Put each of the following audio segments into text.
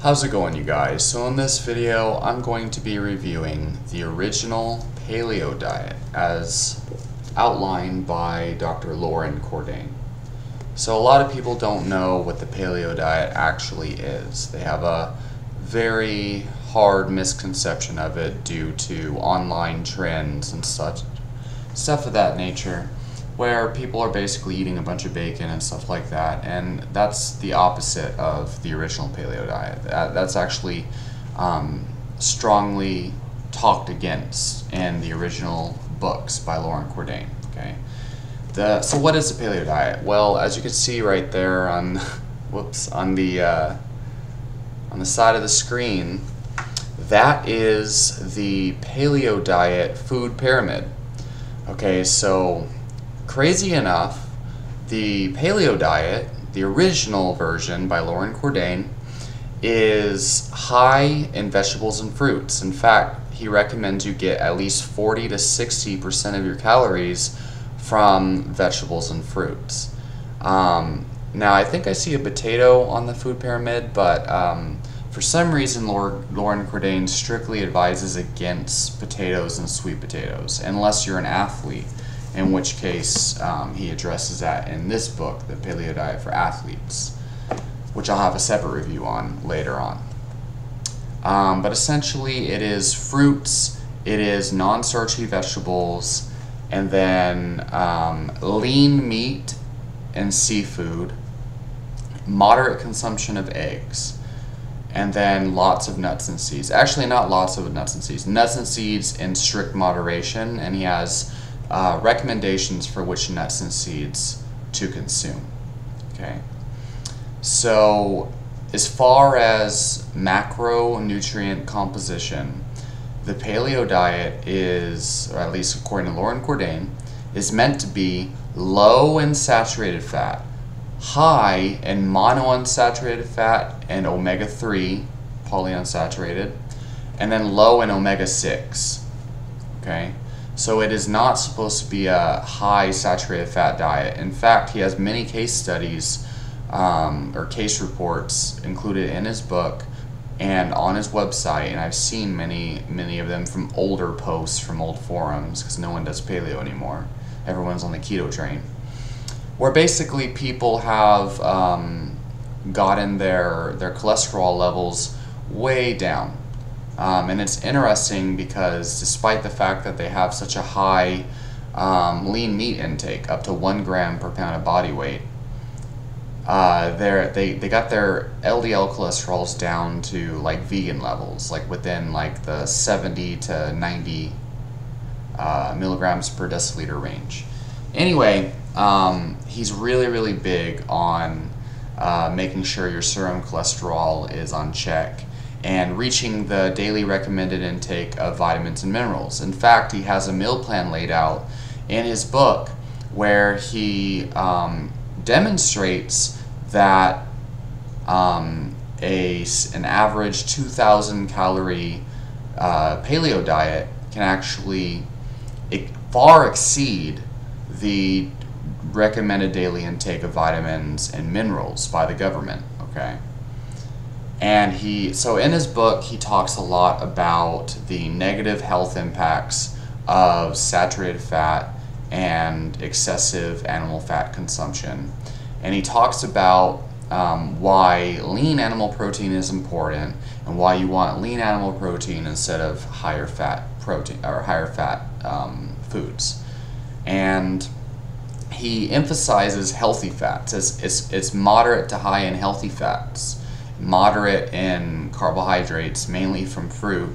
How's it going, you guys? So in this video I'm going to be reviewing the original paleo diet as outlined by Dr. Loren Cordain. So a lot of people don't know what the paleo diet actually is. They have a very hard misconception of it due to online trends and stuff of that nature, where people are basically eating a bunch of bacon and stuff like that, and that's the opposite of the original paleo diet. That's actually strongly talked against in the original books by Loren Cordain. Okay, so what is the paleo diet? Well, as you can see right there on, on the side of the screen, that is the paleo diet food pyramid. Okay, so crazy enough, the paleo diet, the original version by Loren Cordain, is high in vegetables and fruits. In fact, he recommends you get at least 40 to 60% of your calories from vegetables and fruits. Now, I think I see a potato on the food pyramid, but for some reason Loren Cordain strictly advises against potatoes and sweet potatoes, unless you're an athlete, in which case he addresses that in this book, The Paleo Diet for Athletes, which I'll have a separate review on later on. But essentially it is fruits, it is non-starchy vegetables, and then lean meat and seafood, moderate consumption of eggs, and then lots of nuts and seeds. Actually, not lots of nuts and seeds. Nuts and seeds in strict moderation, and he has recommendations for which nuts and seeds to consume. Okay, so as far as macronutrient composition, the paleo diet is, or at least according to Loren Cordain, is meant to be low in saturated fat, high in monounsaturated fat and omega-3 polyunsaturated, and then low in omega-6. Okay, so it is not supposed to be a high saturated fat diet. In fact, he has many case studies or case reports included in his book and on his website, and I've seen many of them from older posts from old forums, because no one does paleo anymore. Everyone's on the keto train, where basically people have gotten their cholesterol levels way down. And it's interesting because despite the fact that they have such a high lean meat intake, up to 1 gram per pound of body weight, they got their LDL cholesterols down to like vegan levels, like within like the 70 to 90 milligrams per deciliter range. Anyway, he's really big on making sure your serum cholesterol is on check and reaching the daily recommended intake of vitamins and minerals. In fact, he has a meal plan laid out in his book where he demonstrates that an average 2,000 calorie paleo diet can actually far exceed the recommended daily intake of vitamins and minerals by the government. Okay, and so in his book he talks a lot about the negative health impacts of saturated fat and excessive animal fat consumption, and he talks about why lean animal protein is important and why you want lean animal protein instead of higher fat protein or higher fat foods. And he emphasizes healthy fats. It's moderate to high in healthy fats, moderate in carbohydrates, mainly from fruit,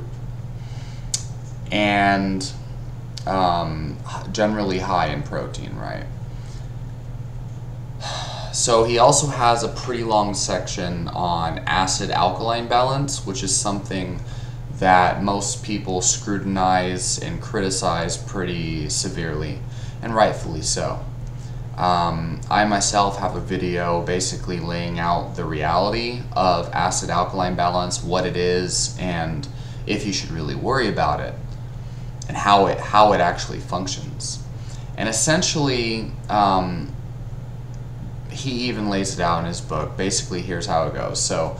and generally high in protein, right? So he also has a pretty long section on acid-alkaline balance, which is something that most people scrutinize and criticize pretty severely, and rightfully so. I myself have a video basically laying out the reality of acid-alkaline balance, what it is, and if you should really worry about it, and how it actually functions. And essentially, he even lays it out in his book. Basically, here's how it goes. So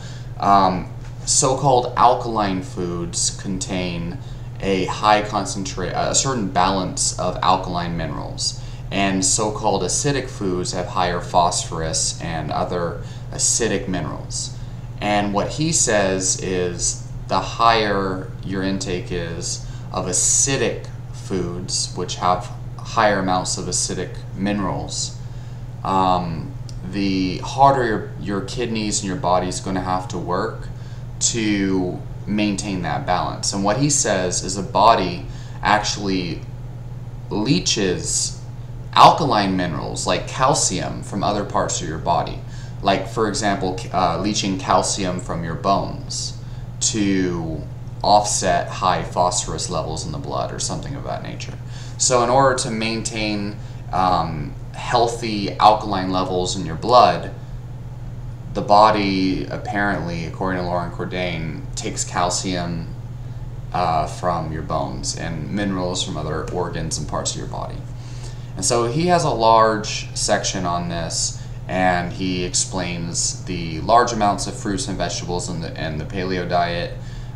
so-called alkaline foods contain a a certain balance of alkaline minerals, and so-called acidic foods have higher phosphorus and other acidic minerals. And what he says is the higher your intake is of acidic foods, which have higher amounts of acidic minerals, the harder your kidneys and your body is going to have to work to maintain that balance. And what he says is the body actually leaches alkaline minerals like calcium from other parts of your body. Like, for example, leaching calcium from your bones to offset high phosphorus levels in the blood or something of that nature. So in order to maintain healthy alkaline levels in your blood, the body, apparently, according to Loren Cordain, takes calcium from your bones and minerals from other organs and parts of your body. And so he has a large section on this, and he explains the large amounts of fruits and vegetables in the paleo diet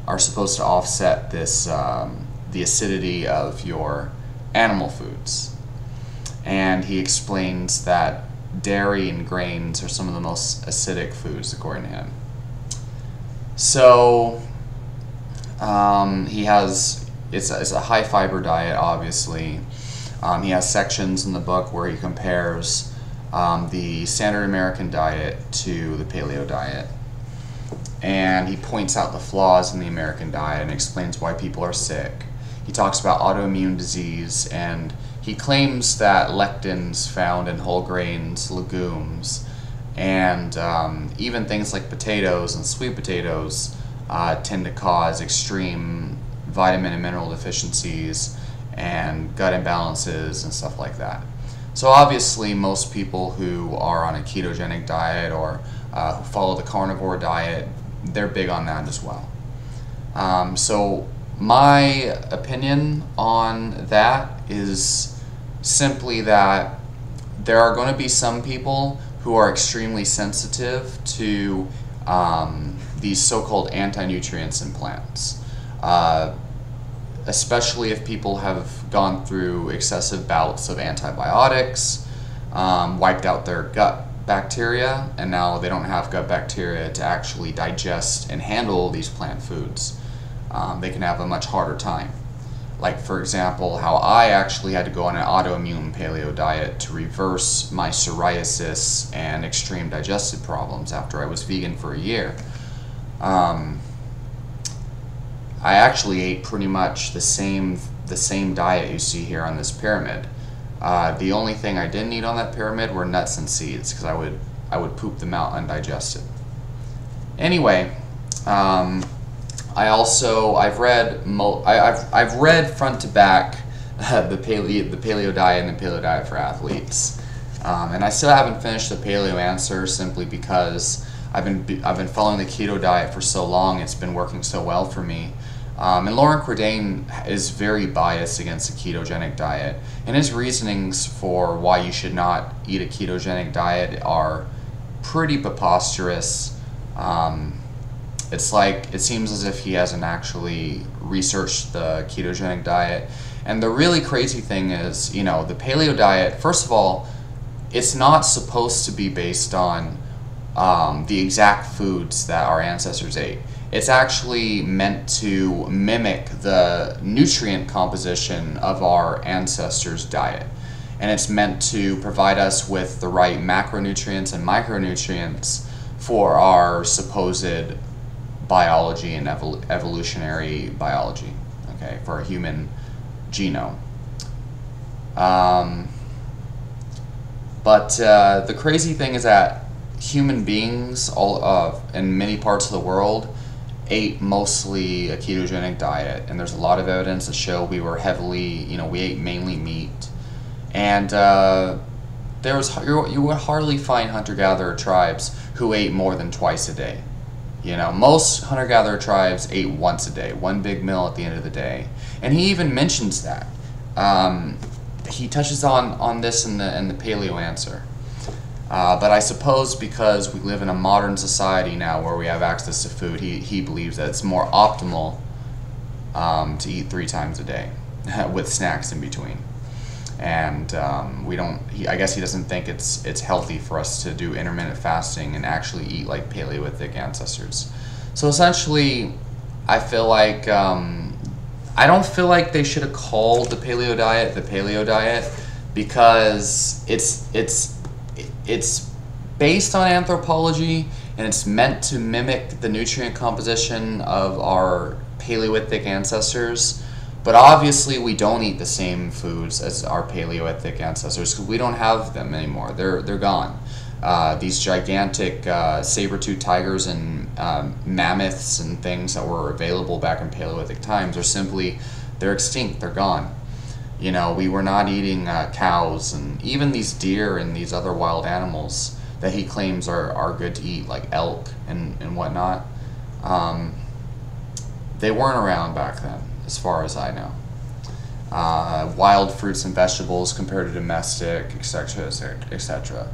are supposed to offset this the acidity of your animal foods. And he explains that dairy and grains are some of the most acidic foods, according to him. So he has, it's a high fiber diet, obviously. He has sections in the book where he compares the standard American diet to the paleo diet. And he points out the flaws in the American diet and explains why people are sick. He talks about autoimmune disease, and he claims that lectins found in whole grains, legumes, and even things like potatoes and sweet potatoes tend to cause extreme vitamin and mineral deficiencies and gut imbalances and stuff like that. So obviously most people who are on a ketogenic diet or who follow the carnivore diet, they're big on that as well. So my opinion on that is simply that there are going to be some people who are extremely sensitive to these so-called anti-nutrients in plants, especially if people have gone through excessive bouts of antibiotics, wiped out their gut bacteria, and now they don't have gut bacteria to actually digest and handle these plant foods. They can have a much harder time. Like, for example, how I actually had to go on an autoimmune paleo diet to reverse my psoriasis and extreme digestive problems after I was vegan for a year. I actually ate pretty much the same diet you see here on this pyramid. The only thing I didn't eat on that pyramid were nuts and seeds, because I would poop them out undigested. Anyway, I've read front to back the paleo diet and the paleo diet for athletes, and I still haven't finished the paleo answer simply because I've been following the keto diet for so long. It's been working so well for me. And Loren Cordain is very biased against the ketogenic diet, and his reasonings for why you should not eat a ketogenic diet are pretty preposterous. It's like, it seems as if he hasn't actually researched the ketogenic diet. And the really crazy thing is, you know, the paleo diet, first of all, it's not supposed to be based on the exact foods that our ancestors ate. It's actually meant to mimic the nutrient composition of our ancestors' diet. And it's meant to provide us with the right macronutrients and micronutrients for our supposed biology and evolutionary biology, okay, for a human genome. But the crazy thing is that human beings in many parts of the world ate mostly a ketogenic diet, and there's a lot of evidence to show we were heavily, we ate mainly meat, and you would hardly find hunter-gatherer tribes who ate more than twice a day. Most hunter-gatherer tribes ate once a day, one big meal at the end of the day, and he even mentions that. He touches on this in the paleo answer. But I suppose because we live in a modern society now where we have access to food, he believes that it's more optimal to eat 3 times a day with snacks in between. And we don't. I guess he doesn't think it's healthy for us to do intermittent fasting and actually eat like Paleolithic ancestors. So essentially, I feel like I don't feel like they should have called the paleo diet because it's based on anthropology and it's meant to mimic the nutrient composition of our Paleolithic ancestors. But obviously we don't eat the same foods as our Paleolithic ancestors because we don't have them anymore. They're gone. These gigantic saber-toothed tigers and mammoths and things that were available back in Paleolithic times they're extinct, they're gone. You know, we were not eating cows and even these deer and these other wild animals that he claims are good to eat, like elk and whatnot. They weren't around back then, as far as I know. Wild fruits and vegetables compared to domestic, etc., etc.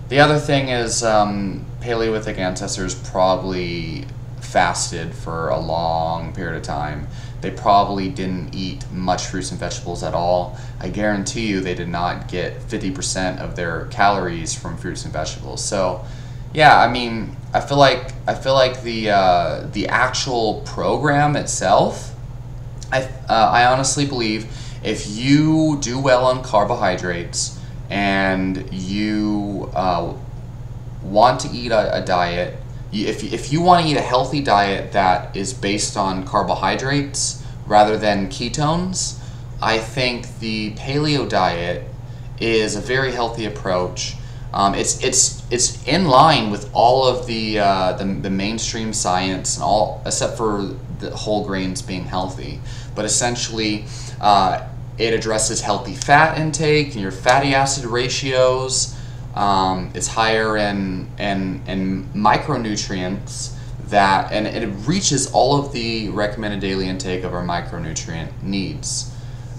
The other thing is Paleolithic ancestors probably fasted for a long period of time. They probably didn't eat much fruits and vegetables at all. I guarantee you they did not get 50% of their calories from fruits and vegetables. So, yeah, I mean, I feel like the actual program itself, I honestly believe if you do well on carbohydrates and you want to eat a diet, if you want to eat a healthy diet that is based on carbohydrates rather than ketones, I think the paleo diet is a very healthy approach. It's in line with all of the mainstream science and all except for the whole grains being healthy. But essentially, it addresses healthy fat intake and your fatty acid ratios. It's higher in micronutrients and it reaches all of the recommended daily intake of our micronutrient needs.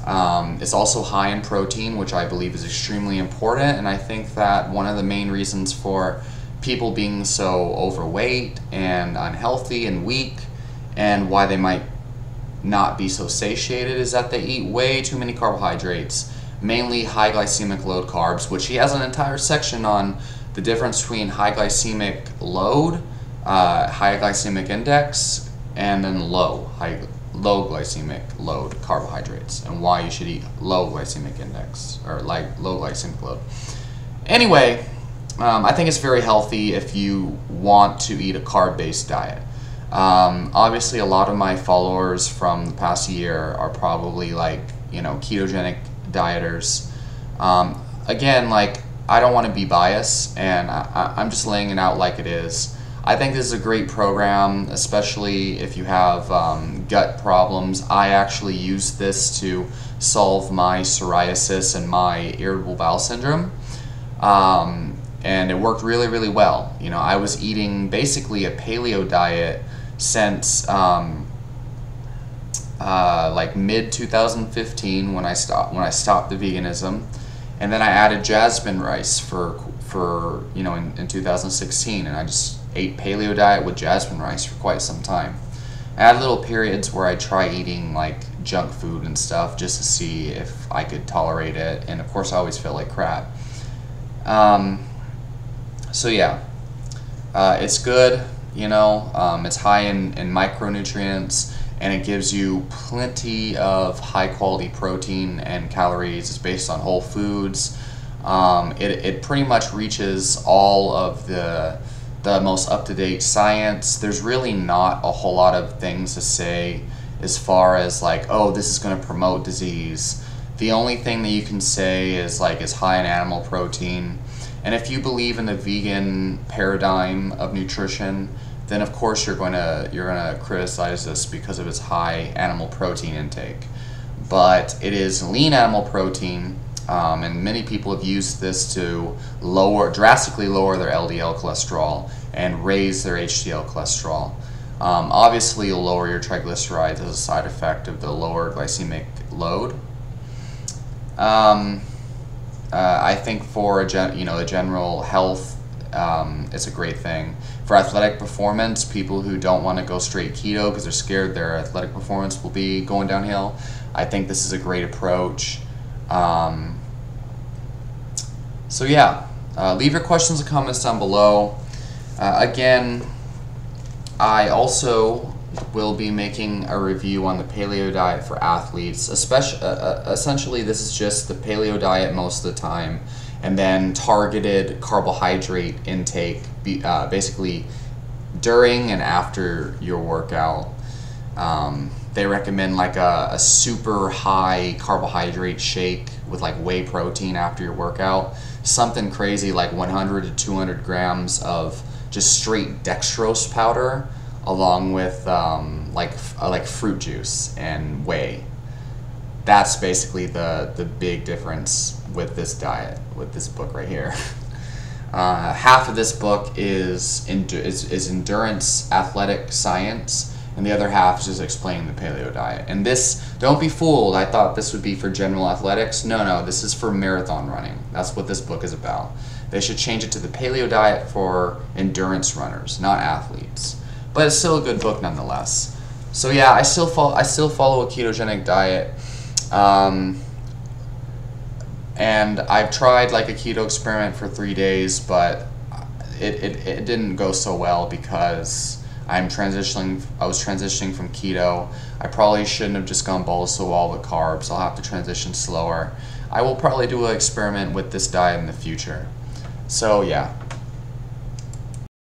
It's also high in protein, which I believe is extremely important, and I think that one of the main reasons for people being so overweight and unhealthy and weak and why they might not be so satiated is that they eat way too many carbohydrates, mainly high glycemic load carbs, which he has an entire section on the difference between high glycemic load, high glycemic index, and then low glycemic load carbohydrates and why you should eat low glycemic index or like low glycemic load. Anyway, I think it's very healthy if you want to eat a carb-based diet. Obviously, a lot of my followers from the past year are probably like, you know, ketogenic dieters. Again, like, I don't want to be biased, and I'm just laying it out like it is. I think this is a great program, especially if you have gut problems. I actually use this to solve my psoriasis and my irritable bowel syndrome. And it worked really, really well. You know, I was eating basically a paleo diet since like mid 2015 when I stopped the veganism, and then I added jasmine rice for you know in 2016, and I just ate paleo diet with jasmine rice for quite some time. I had little periods where I try eating like junk food and stuff just to see if I could tolerate it, and of course I always felt like crap. So yeah, it's good, you know, it's high in micronutrients, and it gives you plenty of high quality protein and calories. It's based on whole foods. It pretty much reaches all of the most up-to-date science. There's really not a whole lot of things to say as far as like, oh, this is going to promote disease. The only thing that you can say is like it's high in animal protein. And if you believe in the vegan paradigm of nutrition, then of course you're gonna criticize this because of its high animal protein intake. But it is lean animal protein, and many people have used this to drastically lower their LDL cholesterol and raise their HDL cholesterol. Obviously, you'll lower your triglycerides as a side effect of the lower glycemic load. I think for a general health, it's a great thing. For athletic performance, people who don't want to go straight keto because they're scared their athletic performance will be going downhill, I think this is a great approach. So yeah, leave your questions and comments down below. Again, I also will be making a review on the paleo diet for athletes. Essentially, this is just the paleo diet most of the time, and then targeted carbohydrate intake, basically during and after your workout. They recommend like a super high carbohydrate shake with like whey protein after your workout. Something crazy like 100 to 200 grams of just straight dextrose powder, along with like fruit juice and whey. That's basically the big difference with this diet, with this book right here. Half of this book is endurance athletic science, and the other half is just explaining the paleo diet. And this, don't be fooled, I thought this would be for general athletics. No, this is for marathon running. That's what this book is about. They should change it to the paleo diet for endurance runners, not athletes. But it's still a good book nonetheless. So yeah, I still follow a ketogenic diet. And I've tried like a keto experiment for 3 days, but it didn't go so well because I was transitioning from keto. I probably shouldn't have just gone balls to the wall with carbs. I'll have to transition slower. I will probably do an experiment with this diet in the future. So yeah,